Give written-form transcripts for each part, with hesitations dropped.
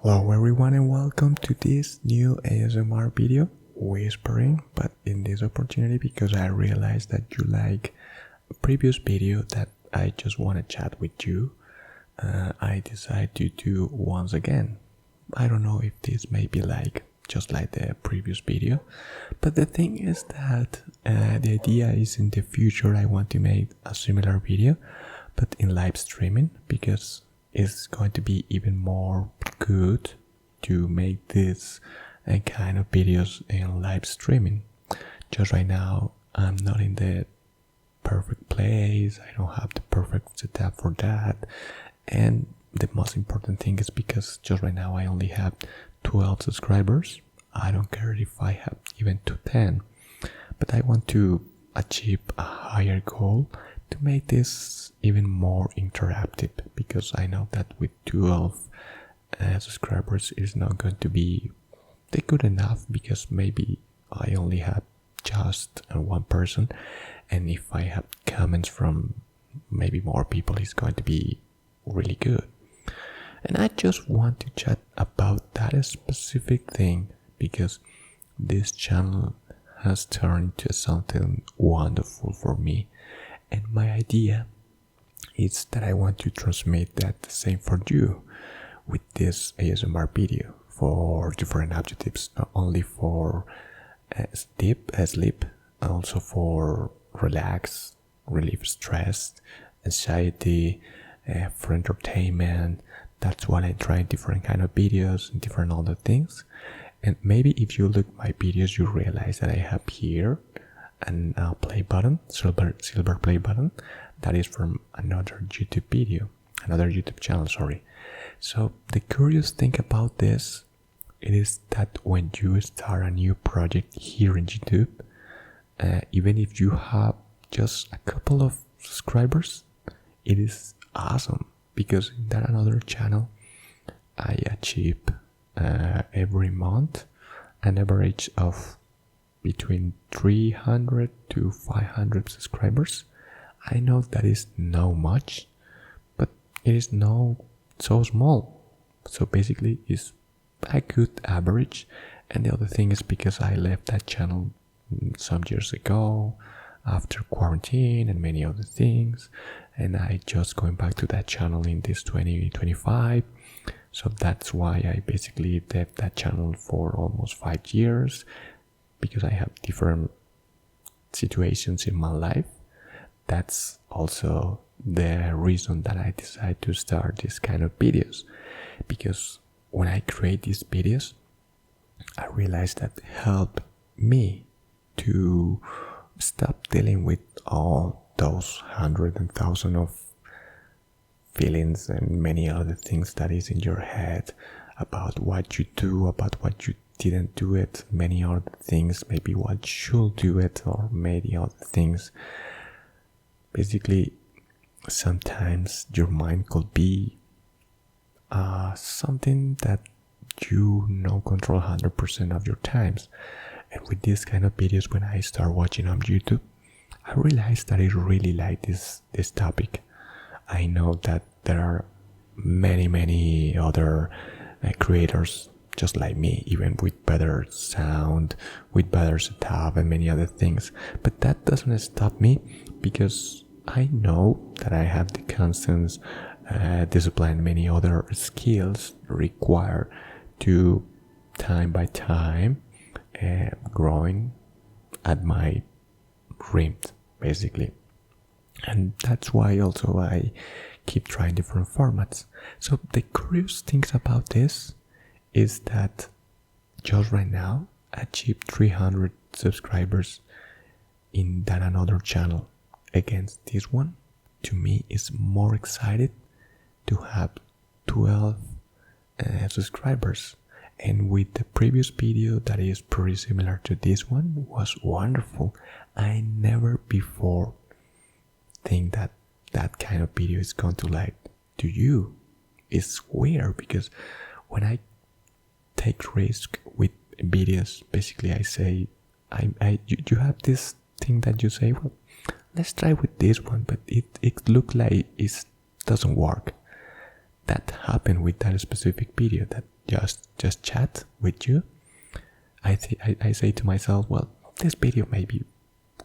Hello everyone and welcome to this new ASMR video, whispering, but in this opportunity because I realized that you like a previous video that I just want to chat with you, I decided to do once again. I don't know if this may be just like the previous video, but the thing is that the idea is in the future I want to make a similar video, but in live streaming, because it's going to be even more good to make this kind of videos in live streaming. Just right now I'm not in the perfect place, I don't have the perfect setup for that, and the most important thing is because just right now I only have 12 subscribers. I don't care if I have even to 10, but I want to achieve a higher goal to make this even more interactive, because I know that with 12 subscribers is not going to be good enough, because maybe I only have just one person, and if I have comments from maybe more people it's going to be really good. And I just want to chat about that specific thing, because this channel has turned into something wonderful for me, and my idea is that I want to transmit that the same for you with this ASMR video for different objectives, not only for sleep, also for relax, relieve stress, anxiety, for entertainment. That's what I try, different kind of videos and different other things. And maybe if you look at my videos, you realize that I have here an play button, silver play button, that is from another YouTube channel, sorry. So the curious thing about this, it is that when you start a new project here in YouTube, even if you have just a couple of subscribers, it is awesome, because in that another channel I achieve every month an average of between 300 to 500 subscribers. I know that is not much, but it is not so small, so basically it's a good average. And the other thing is because I left that channel some years ago after quarantine and many other things, and I just going back to that channel in this 2025. So that's why I basically left that channel for almost 5 years, because I have different situations in my life. That's also the reason that I decided to start this kind of videos, because when I create these videos I realized that help me to stop dealing with all those hundreds and thousands of feelings and many other things that is in your head about what you do, about what you didn't do it, many other things, maybe what should do it, or many other things. Basically, sometimes your mind could be something that you no control 100% of your times. And with this kind of videos, when I start watching on YouTube, I realized that I really like this topic. I know that there are many other creators just like me, even with better sound, with better setup and many other things, but that doesn't stop me, because I know that I have the constant discipline, many other skills required to time by time growing at my rim, basically. And that's why also I keep trying different formats. So the curious things about this is that just right now I achieved 300 subscribers in that another channel. Against this one, to me is more excited to have 12 subscribers. And with the previous video that is pretty similar to this one, was wonderful. I never before think that that kind of video is going to like to you. It's weird, because when I take risk with videos, basically I say you have this thing that you say, well, let's try with this one, but it looks like it doesn't work. that happened with that specific video, that just chat with you, I say to myself, well, this video maybe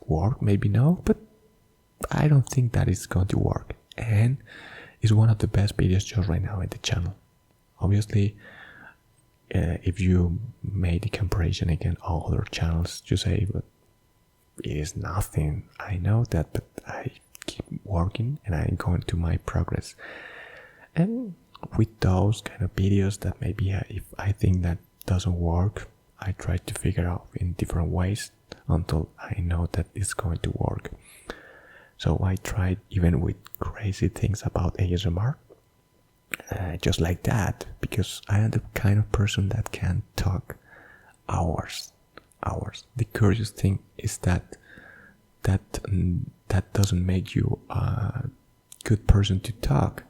work, maybe no, but I don't think that is going to work, and it's one of the best videos just right now in the channel. Obviously, if you made the comparison against all other channels, you say, but it is nothing. I know that, but I keep working and I'm going to my progress. And with those kind of videos that maybe if I think that doesn't work, I try to figure out in different ways until I know that it's going to work. So I tried even with crazy things about ASMR, just like that, because I am the kind of person that can talk hours. The curious thing is that doesn't make you a good person to talk,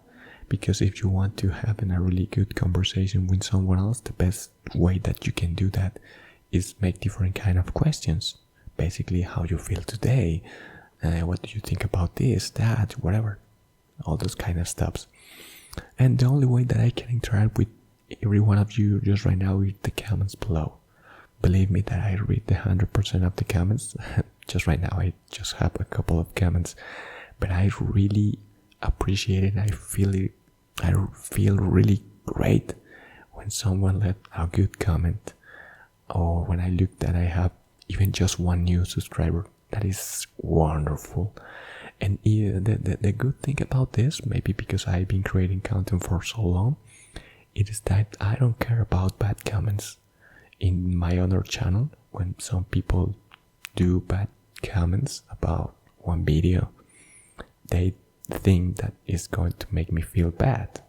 because if you want to have a really good conversation with someone else, the best way that you can do that is make different kind of questions. Basically, how you feel today, what do you think about this, that, whatever, all those kind of stuffs. And the only way that I can interact with every one of you just right now is the comments below. Believe me that I read the 100% of the comments. Just right now I just have a couple of comments, but I really appreciate it. I feel really great when someone let a good comment, or when I look that I have even just one new subscriber. That is wonderful. And the good thing about this, maybe because I've been creating content for so long, it is that I don't care about bad comments. In my other channel, when some people do bad comments about one video, they think that it's going to make me feel bad,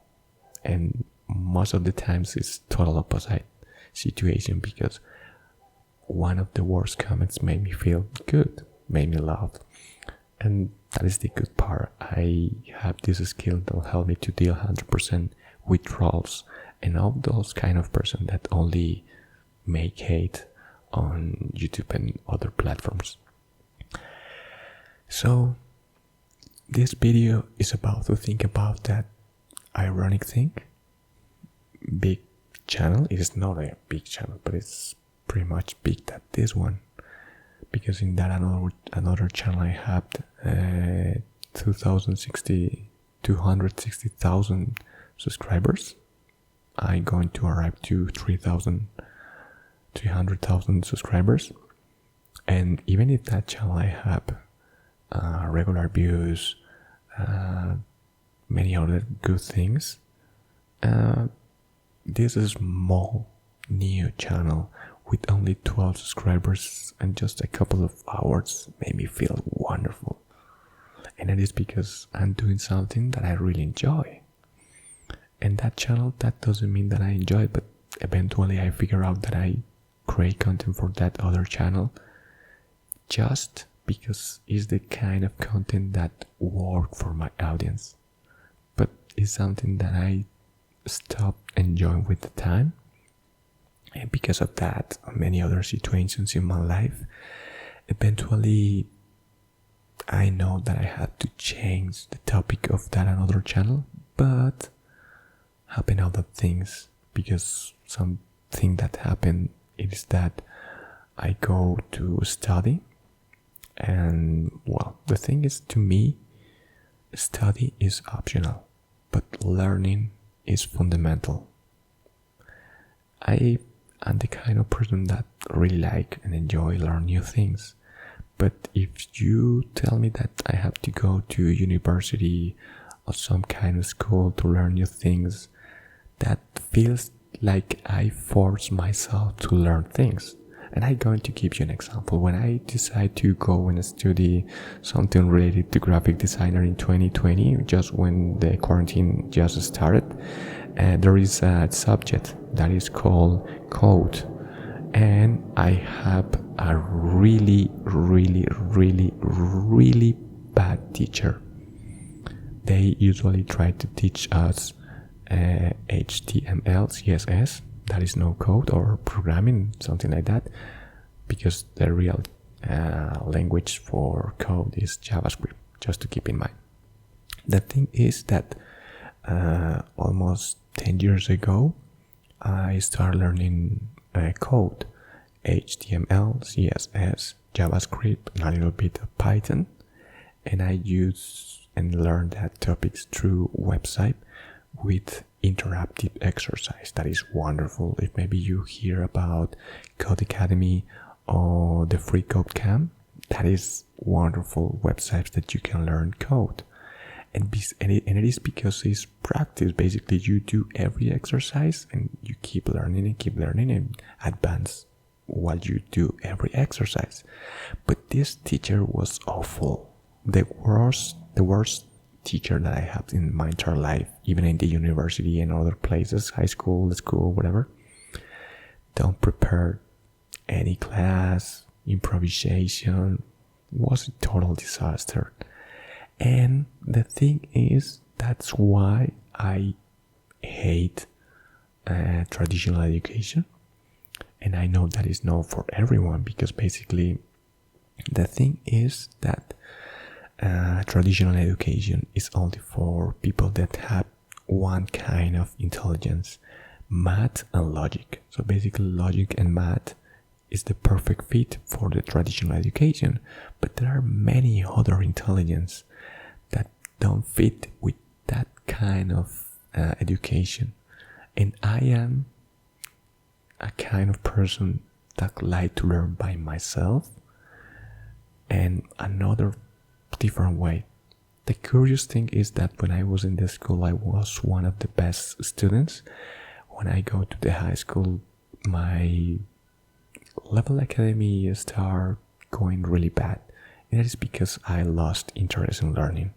and most of the times it's total opposite situation, because one of the worst comments made me feel good, made me laugh, and that is the good part. I have this skill that will help me to deal 100% with trolls and all those kind of person that only make hate on YouTube and other platforms. So this video is about to think about that ironic thing. Big channel, it is not a big channel, but it's pretty much big that this one, because in that another channel I have 260,000 subscribers. I'm going to arrive to 300,000 subscribers, and even if that channel I have regular views, many other good things, this is small new channel with only 12 subscribers and just a couple of hours made me feel wonderful. And it is because I'm doing something that I really enjoy. And that channel, that doesn't mean that I enjoy it, but eventually I figure out that I create content for that other channel just because it's the kind of content that works for my audience. But it's something that I stopped enjoying with the time. And because of that, many other situations in my life, eventually I know that I had to change the topic of that another channel, but happen other things, because something that happened is that I go to study, and well, the thing is, to me, study is optional, but learning is fundamental. I am the kind of person that really like and enjoy learn new things. But if you tell me that I have to go to university or some kind of school to learn new things, that feels like I force myself to learn things. And I'm going to give you an example. When I decided to go and study something related to graphic designer in 2020, just when the quarantine just started, there is a subject that is called code. And I have a really bad teacher. They usually try to teach us HTML, CSS, that is no code, or programming, something like that, because the real language for code is JavaScript, just to keep in mind. The thing is that almost 10 years ago, I started learning code, HTML, CSS, JavaScript, and a little bit of Python. And I use and learn that topics through website with interactive exercise. That is wonderful. If maybe you hear about Code Academy or the Free Code Camp, that is wonderful websites that you can learn code. And it is because it's practice. Basically, you do every exercise and you keep learning and advance while you do every exercise. But this teacher was awful. The worst teacher that I have in my entire life, even in the university and other places, high school, whatever. Don't prepare any class, improvisation, was a total disaster. And the thing is, that's why I hate traditional education. And I know that is not for everyone, because basically the thing is that traditional education is only for people that have one kind of intelligence, math and logic. So basically logic and math is the perfect fit for the traditional education, but there are many other intelligence that don't fit with that kind of education. And I am a kind of person that like to learn by myself, and another different way. The curious thing is that when I was in the school, I was one of the best students. When I go to the high school, my level academy start going really bad. And that is because I lost interest in learning.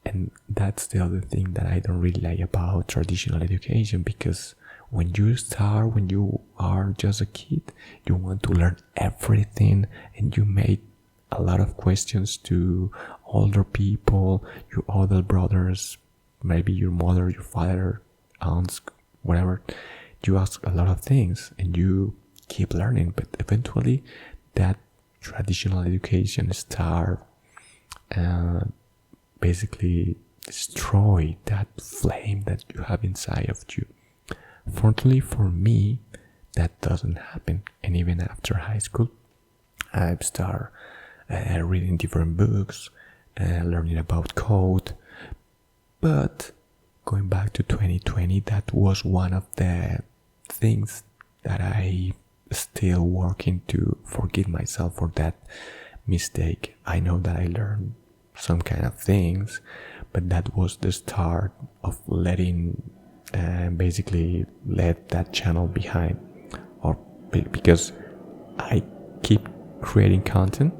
And that's the other thing that I don't really like about traditional education, because when you are just a kid, you want to learn everything, and you make a lot of questions to older people, your older brothers, maybe your mother, your father, aunts, whatever. You ask a lot of things and you keep learning, but eventually that traditional education start basically destroy that flame that you have inside of you. Fortunately for me, that doesn't happen. And even after high school, I've started reading different books, learning about code. But going back to 2020, that was one of the things that I still working to forgive myself for that mistake. I know that I learned some kind of things, but that was the start of letting basically let that channel behind, or because I keep creating content,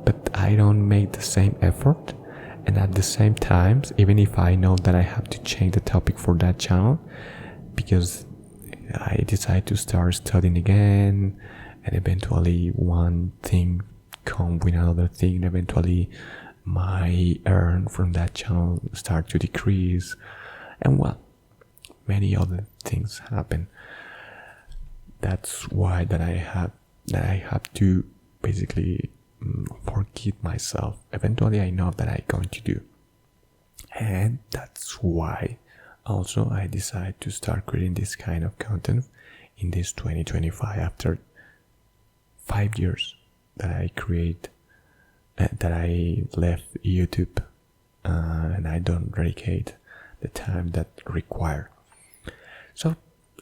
but I don't make the same effort. And at the same time, even if I know that I have to change the topic for that channel, because I decide to start studying again, and eventually one thing come with another thing, eventually my earn from that channel start to decrease, and well, many other things happen. That's why that I have to basically forgive myself. Eventually I know that I'm going to do, and that's why also I decide to start creating this kind of content in this 2025, after 5 years that I create that I left YouTube, and I don't dedicate the time that required. So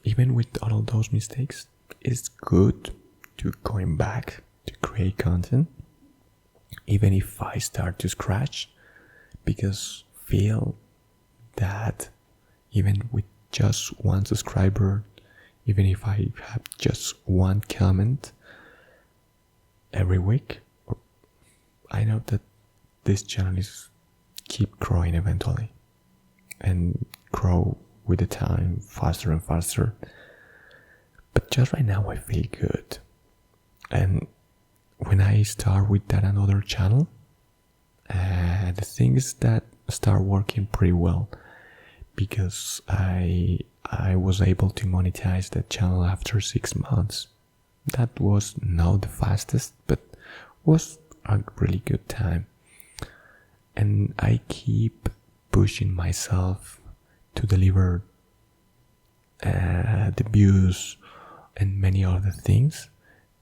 even with all of those mistakes, it's good to going back to create content, even if I start to scratch, because feel that even with just one subscriber, even if I have just one comment every week, I know that this channel is keep growing eventually, and grow with the time faster and faster. But just right now I feel good. And when I start with that another channel, the things that start working pretty well, because I was able to monetize that channel after 6 months. That was not the fastest, but was a really good time. And I keep pushing myself to deliver the views and many other things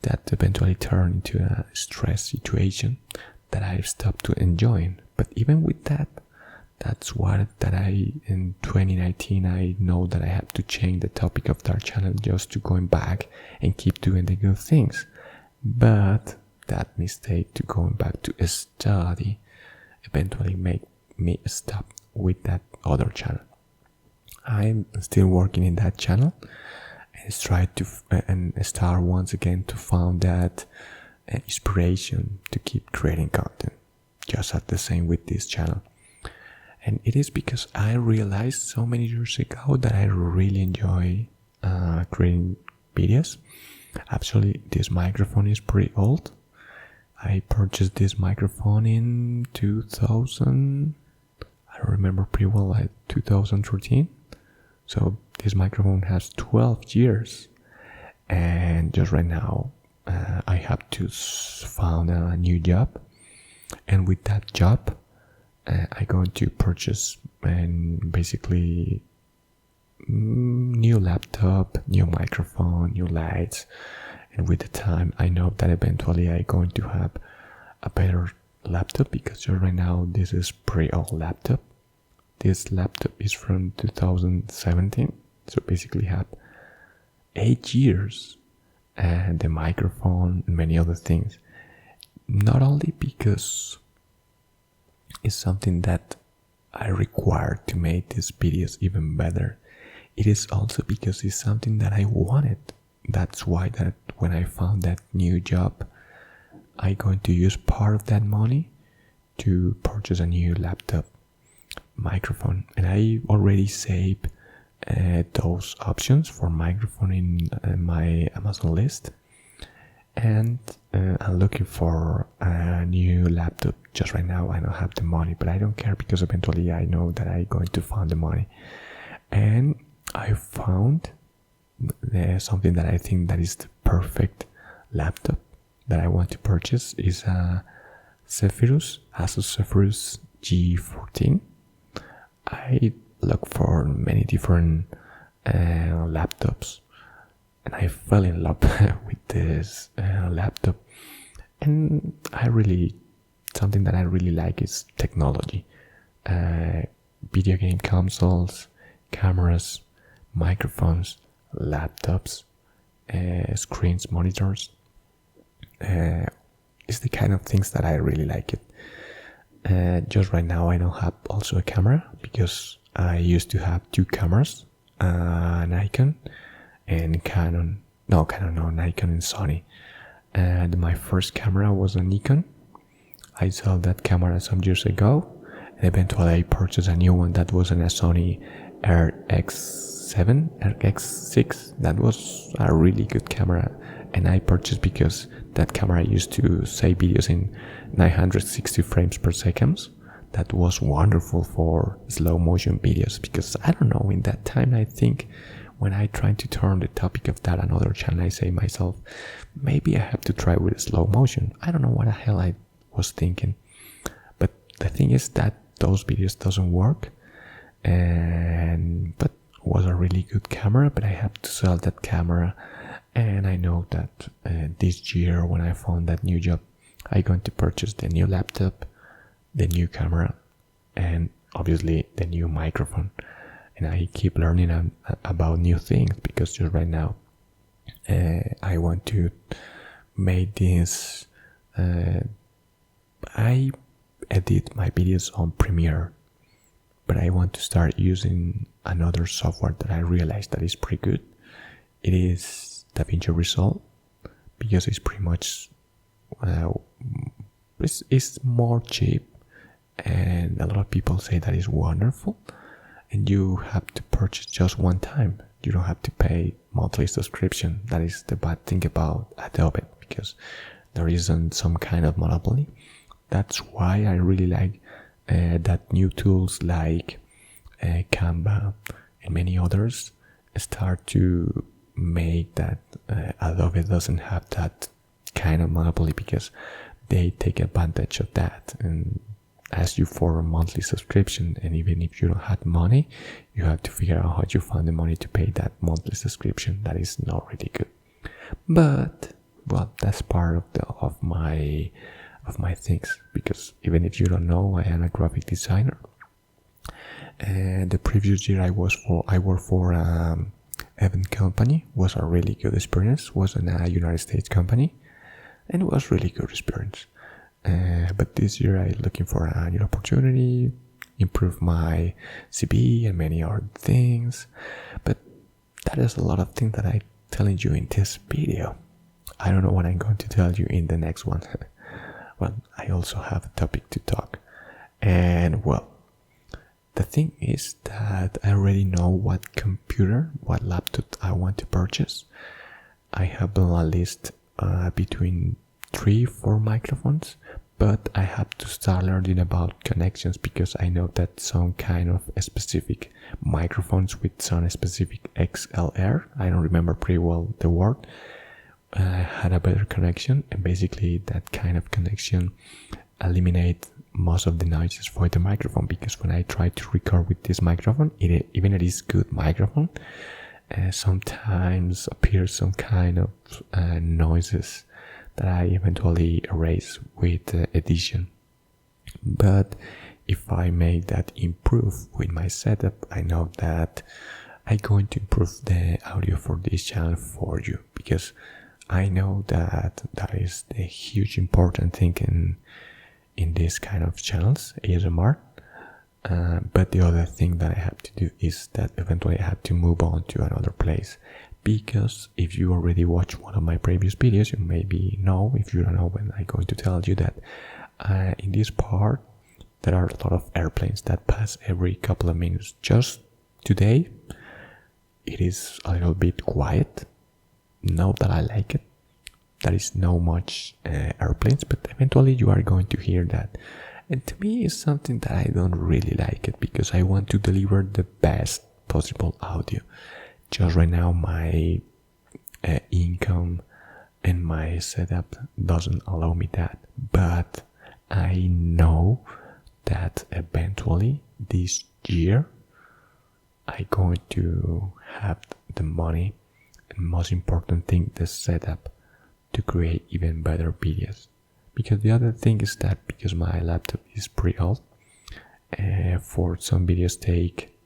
that eventually turn into a stress situation that I've stopped to enjoying. But even with that, that's what that I in 2019 I know that I have to change the topic of that channel just to going back and keep doing the good things. But that mistake to going back to study eventually make me stop with that other channel. I'm still working in that channel and try to and start once again to find that inspiration to keep creating content, just as the same with this channel. And it is because I realized so many years ago that I really enjoy creating videos. Actually, this microphone is pretty old. I purchased this microphone in 2000, I don't remember pretty well, like 2013. So this microphone has 12 years. And just right now, I have to find a new job. And with that job, I'm going to purchase and basically new laptop, new microphone, new lights. And with the time, I know that eventually I'm going to have a better laptop, because just right now this is pretty old laptop. This laptop is from 2017, so basically have 8 years. And the microphone and many other things. Not only because it's something that I require to make these videos even better, it is also because it's something that I wanted. That's why that when I found that new job, I'm going to use part of that money to purchase a new laptop, microphone, and I already saved those options for microphone in my Amazon list. And I'm looking for a new laptop. Just right now I don't have the money, but I don't care, because eventually I know that I'm going to find the money. And I found something that I think that is the perfect laptop that I want to purchase is a Asus Zephyrus G14. I look for many different laptops, and I fell in love with this laptop. And something that I really like is technology, video game consoles, cameras, microphones, laptops, screens, monitors. It's the kind of things that I really like it. Just right now I don't have also a camera, because I used to have 2 cameras, Nikon and Nikon and Sony. And my first camera was a Nikon. I sold that camera some years ago, and eventually I purchased a new one that was a Sony RX6. That was a really good camera, and I purchased because that camera used to save videos in 960 frames per second. That was wonderful for slow motion videos, because I don't know, in that time I think when I tried to turn the topic of that another channel, I say myself, maybe I have to try with slow motion. I don't know what the hell I was thinking, but the thing is that those videos doesn't work. But it was a really good camera, but I have to sell that camera. And I know that this year, when I found that new job, I'm going to purchase the new laptop, the new camera, and obviously the new microphone. And I keep learning about new things, because just right now I want to make this. I edit my videos on Premiere, but I want to start using another software that I realized that is pretty good. It is DaVinci Resolve, because it's pretty much it's more cheap, and a lot of people say that it's wonderful, and you have to purchase just one time. You don't have to pay monthly subscription. That is the bad thing about Adobe, because there isn't some kind of monopoly. That's why I really like that new tools like Canva and many others start to make that Adobe doesn't have that kind of monopoly, because they take advantage of that. And ask you for a monthly subscription, and even if you don't have money, you have to figure out how you find the money to pay that monthly subscription. That is not really good. But well, that's part of my things, because even if you don't know, I am a graphic designer. And the previous year I worked for event company. Was a really good experience. Was in a United States company, and it was really good experience. But this year I'm looking for a new opportunity, improve my CV and many other things. But that is a lot of things that I'm telling you in this video. I don't know what I'm going to tell you in the next one. Well, I also have a topic to talk. And well, the thing is that I already know what laptop I want to purchase. I have a list between 3-4 microphones, but I have to start learning about connections, because I know that some kind of specific microphones with some specific XLR, I don't remember pretty well the word, had a better connection, and basically that kind of connection eliminate most of the noises for the microphone, because when I try to record with this microphone, even it is good microphone, sometimes appears some kind of noises that I eventually erase with edition. But if I make that improve with my setup, I know that I'm going to improve the audio for this channel for you, because I know that that is the huge important thing in this kind of channels, ASMR. But the other thing that I have to do is that eventually I have to move on to another place, because if you already watched one of my previous videos, you maybe know. If you don't know, when I'm going to tell you that in this part there are a lot of airplanes that pass every couple of minutes. Just today it is a little bit quiet. Not that I like it. There is no much airplanes, but eventually you are going to hear that. And to me, it's something that I don't really like it, because I want to deliver the best possible audio. Just right now, my income and my setup doesn't allow me that. But I know that eventually this year I'm going to have the money, and most important thing, the setup, to create even better videos. Because the other thing is that because my laptop is pretty old, for some videos take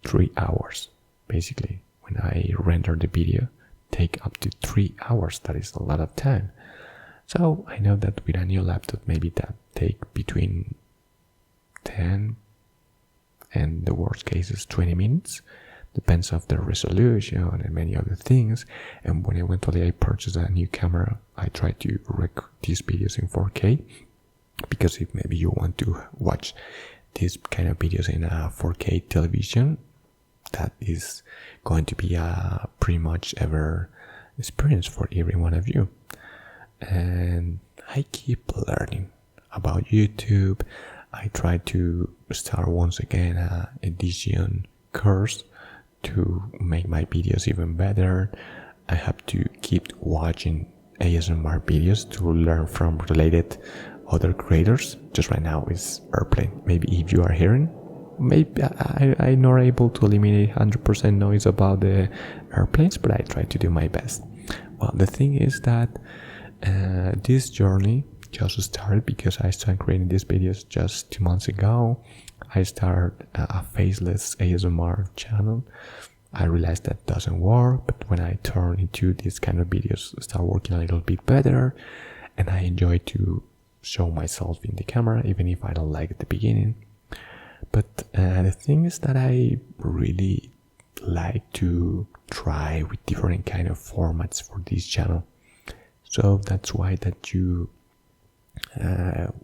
3 hours. Basically, when I render the video, take up to 3 hours. That is a lot of time. So I know that with a new laptop, maybe that take between 10 and the worst case is 20 minutes. Depends of the resolution and many other things. And when eventually I purchase a new camera, I try to record these videos in 4K, because if maybe you want to watch these kind of videos in a 4K television, that is going to be a pretty much ever experience for every one of you. And I keep learning about YouTube. I try to start once again an edition course to make my videos even better. I have to keep watching ASMR videos to learn from related other creators. Just right now is airplane. Maybe if you are hearing, maybe I'm not able to eliminate 100% noise about the airplanes, but I try to do my best. Well, the thing is that this journey just started because I started creating these videos just 2 months ago. I started a faceless ASMR channel. I realized that doesn't work, but when I turn into these kind of videos, start working a little bit better, and I enjoy to show myself in the camera, even if I don't like at the beginning. But the thing is that I really like to try with different kind of formats for this channel. So that's why that you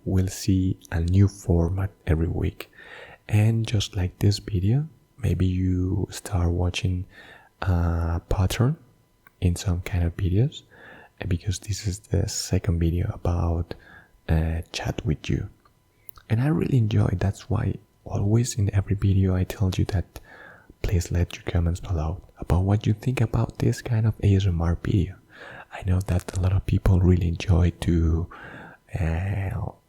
will see a new format every week. And just like this video, maybe you start watching a pattern in some kind of videos, because this is the second video about chat with you, and I really enjoy it. That's why always in every video I tell you that please let your comments below about what you think about this kind of ASMR video. I know that a lot of people really enjoy to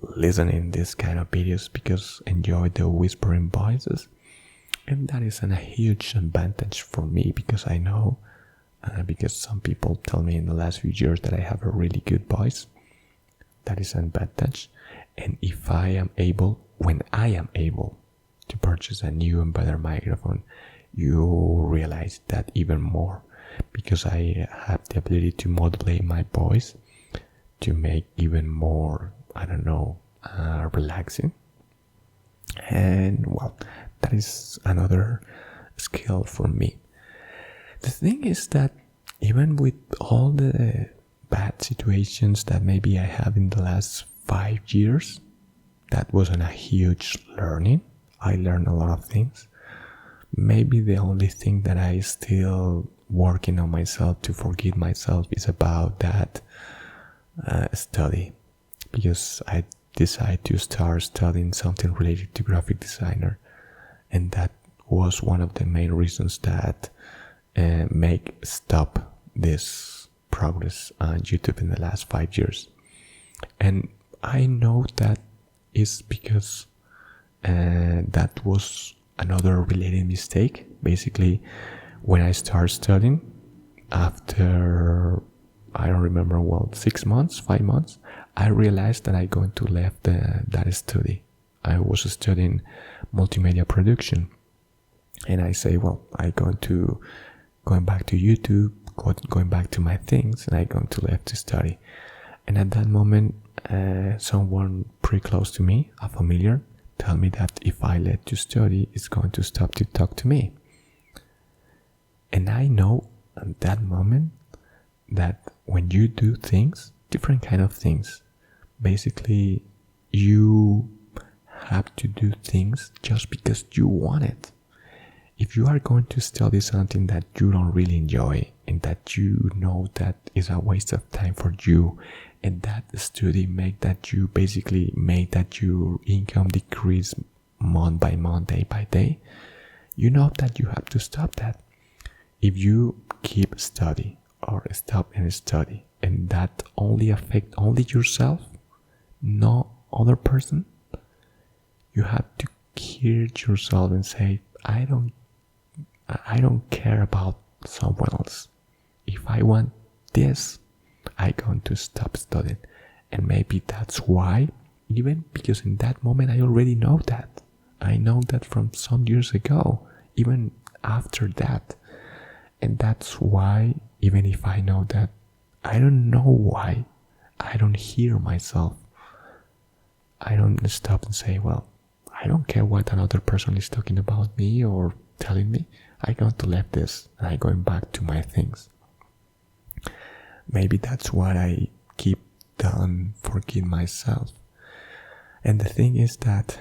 listening this kind of videos because enjoy the whispering voices, and that is a huge advantage for me because I know because some people tell me in the last few years that I have a really good voice. That is an advantage. And if I am able, when I am able to purchase a new and better microphone, you realize that even more because I have the ability to modulate my voice to make even more, relaxing. And well, that is another skill for me. The thing is that even with all the bad situations that maybe I have in the last 5 years, that wasn't a huge learning. I learned a lot of things. Maybe the only thing that I still working on myself to forgive myself is about that study, because I decided to start studying something related to graphic designer, and that was one of the main reasons that make stop this progress on YouTube in the last 5 years. And I know that is because that was another related mistake. Basically, when I started studying, after I don't remember 6 months, 5 months, I realized that I going to left that study. I was studying multimedia production, and I say, I going back to YouTube, going back to my things, and I going to left to study. And at that moment, someone pretty close to me, a familiar, tell me that if I let to study, it's going to stop to talk to me. And I know at that moment that when you do things, different kind of things, basically you have to do things just because you want it. If you are going to study something that you don't really enjoy and that you know that is a waste of time for you, and that study make that you basically make that your income decrease month by month, day by day, you know that you have to stop that. If you keep study or stop and study, and that only affect only yourself, no other person, you have to hear yourself and say, I don't care about someone else. If I want this, I'm going to stop studying. And maybe that's why, even because in that moment I already know that. I know that from some years ago, even after that. And that's why, even if I know that, I don't know why I don't hear myself. I don't stop and say, I don't care what another person is talking about me or telling me. I'm going to leave this and I'm going back to my things. Maybe that's what I keep on forgetting myself. And the thing is that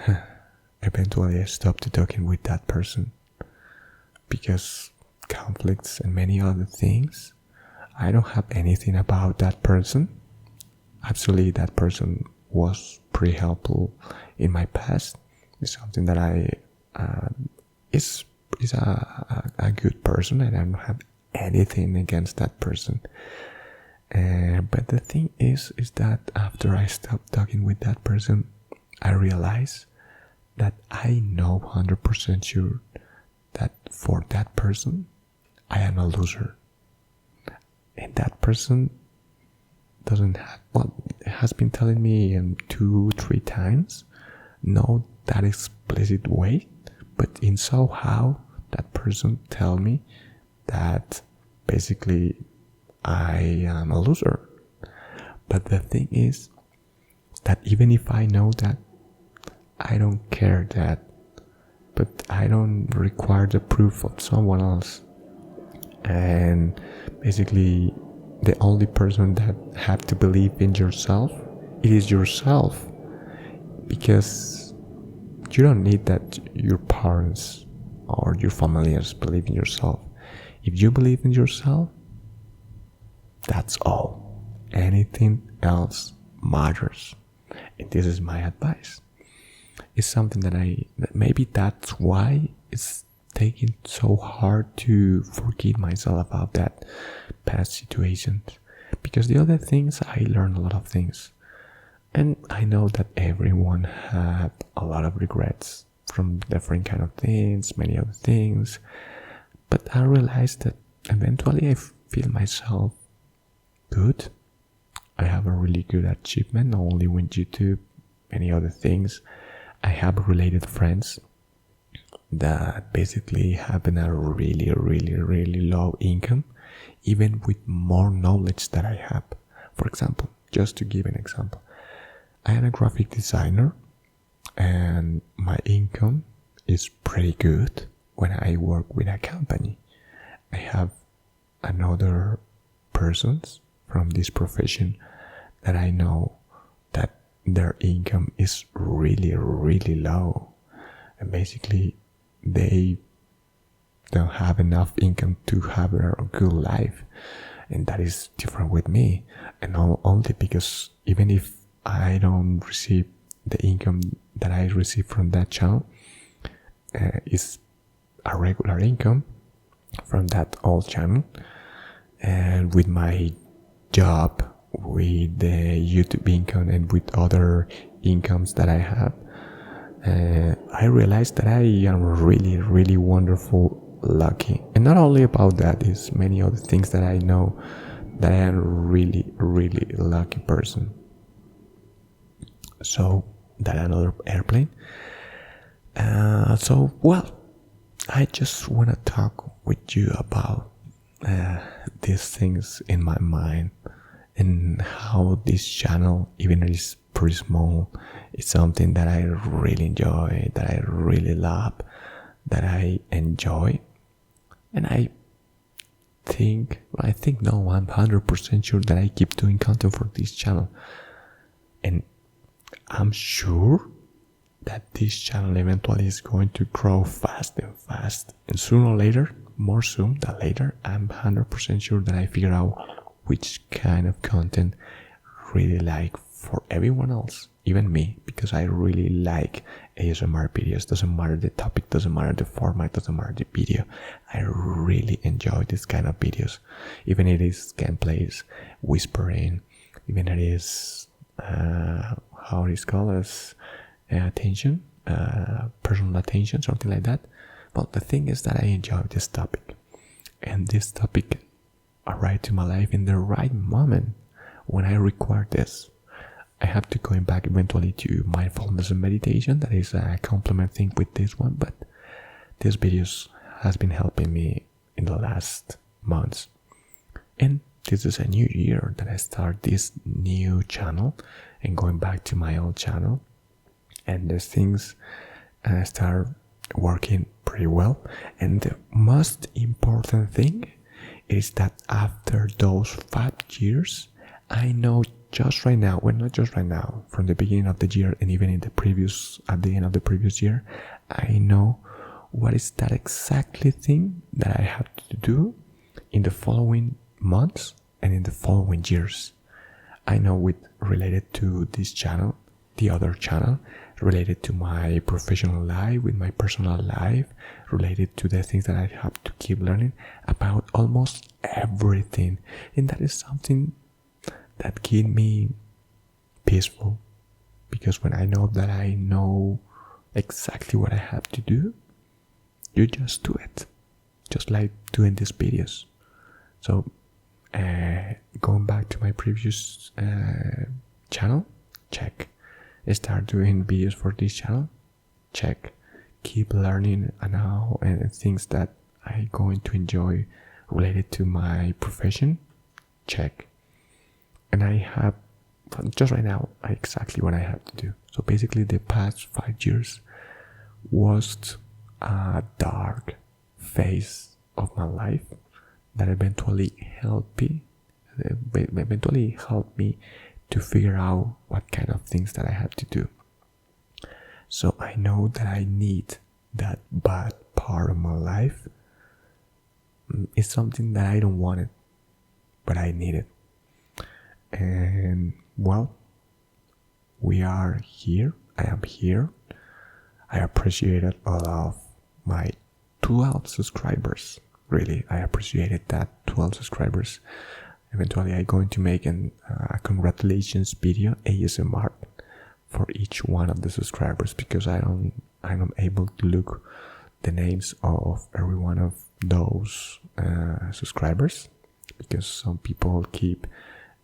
eventually I stopped talking with that person because conflicts and many other things. I don't have anything about that person. Absolutely, that person was pretty helpful in my past. It's something that I is a good person, and I don't have anything against that person. But the thing is that after I stopped talking with that person, I realized that I know 100% sure that for that person, I am a loser. And that person doesn't have, has been telling me 2-3 times, not that explicit way, but in somehow that person tell me that basically I am a loser. But the thing is that even if I know that, I don't care that, but I don't require the proof of someone else. And basically the only person that have to believe in yourself, it is yourself, because you don't need that your parents or your familiars believe in yourself. If you believe in yourself, that's all. Anything else matters. And this is my advice. It's something that maybe that's why it's taking so hard to forgive myself about that past situations. Because the other things, I learned a lot of things. And I know that everyone had a lot of regrets from different kind of things, many other things. But I realized that eventually I feel myself good. I have a really good achievement, not only with YouTube, many other things. I have related friends that basically have a really, really, really low income, even with more knowledge that I have. For example, just to give an example, I am a graphic designer and my income is pretty good when I work with a company. I have another persons from this profession that I know that their income is really, really low. And basically, they don't have enough income to have a good life. And that is different with me. And not only because even if I don't receive the income that I receive from that channel, is a regular income from that old channel. And with my job, with the YouTube income and with other incomes that I have, I realized that I am really, really wonderful, lucky. And not only about that, is many other things that I know that I am really, really lucky person. So that another airplane. I just want to talk with you about these things in my mind and how this channel, even if it's pretty small, is something that I really enjoy, that I really love, that I enjoy. And I think no, I'm 100% sure that I keep doing content for this channel. And I'm sure that this channel eventually is going to grow fast and fast. And sooner or later, more soon than later, I'm 100% sure that I figure out which kind of content really like for everyone else, even me, because I really like ASMR videos. Doesn't matter the topic, doesn't matter the format, doesn't matter the video. I really enjoy this kind of videos, even if it is gameplays, whispering, even if it is how it is called as attention, personal attention, something like that. But the thing is that I enjoy this topic, and this topic arrived to my life in the right moment when I record this. I have to go back eventually to mindfulness and meditation. That is a complement thing with this one, but this videos has been helping me in the last months. And this is a new year that I start this new channel and going back to my old channel, and these things start working pretty well. And the most important thing is that after those 5 years, I know just right now, well, not just right now, from the beginning of the year and even at the end of the previous year, I know what is that exactly thing that I have to do in the following months and in the following years. I know with related to this channel, the other channel, related to my professional life, with my personal life, related to the things that I have to keep learning about almost everything. And that is something that keep me peaceful, because when I know that I know exactly what I have to do, you just do it, just like doing these videos. So going back to my previous channel, check. Start doing videos for this channel, check. Keep learning now and things that I'm going to enjoy related to my profession, check. And I have just right now exactly what I have to do. So basically the past 5 years was a dark phase of my life that eventually helped me to figure out what kind of things that I have to do. So I know that I need that bad part of my life. It's something that I don't want it, but I need it. And well, we are here. I am here. I appreciated all of my 12 subscribers. Really, I appreciated that 12 subscribers. Eventually I'm going to make a congratulations video ASMR for each one of the subscribers, because I'm not able to look the names of every one of those subscribers, because some people keep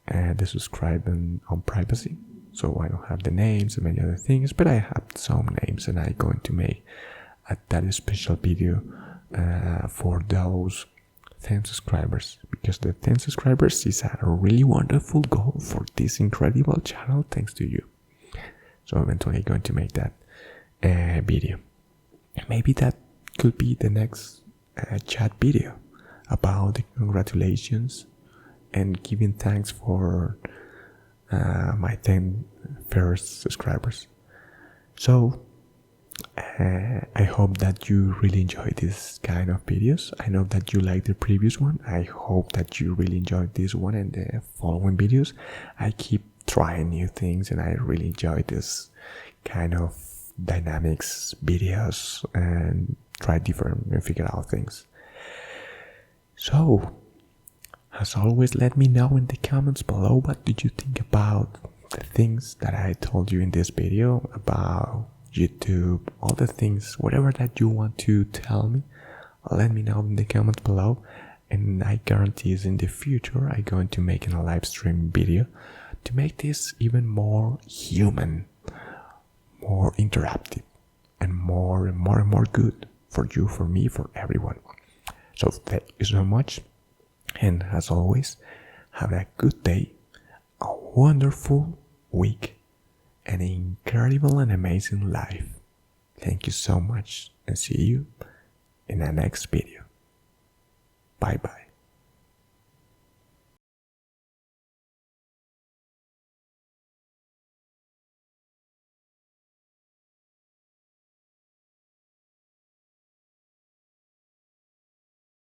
the subscribing on privacy, so I don't have the names and many other things, but I have some names, and I'm going to make that special video for those 10 subscribers, because the 10 subscribers is a really wonderful goal for this incredible channel, thanks to you. So eventually I'm going to make that video. Maybe that could be the next chat video about the congratulations and giving thanks for my 10 first subscribers. So I hope that you really enjoy this kind of videos. I know that you like the previous one. I hope that you really enjoyed this one and the following videos. I keep trying new things, and I really enjoy this kind of dynamics videos and try different and figure out things. So, as always, let me know in the comments below what did you think about the things that I told you in this video about YouTube, all the things, whatever that you want to tell me, let me know in the comments below, and I guarantee in the future I'm going to make a live stream video to make this even more human, more interactive, and more good for you, for me, for everyone. So thank you so much, and as always, have a good day, a wonderful week, an incredible and amazing life. Thank you so much, and see you in the next video. Bye bye.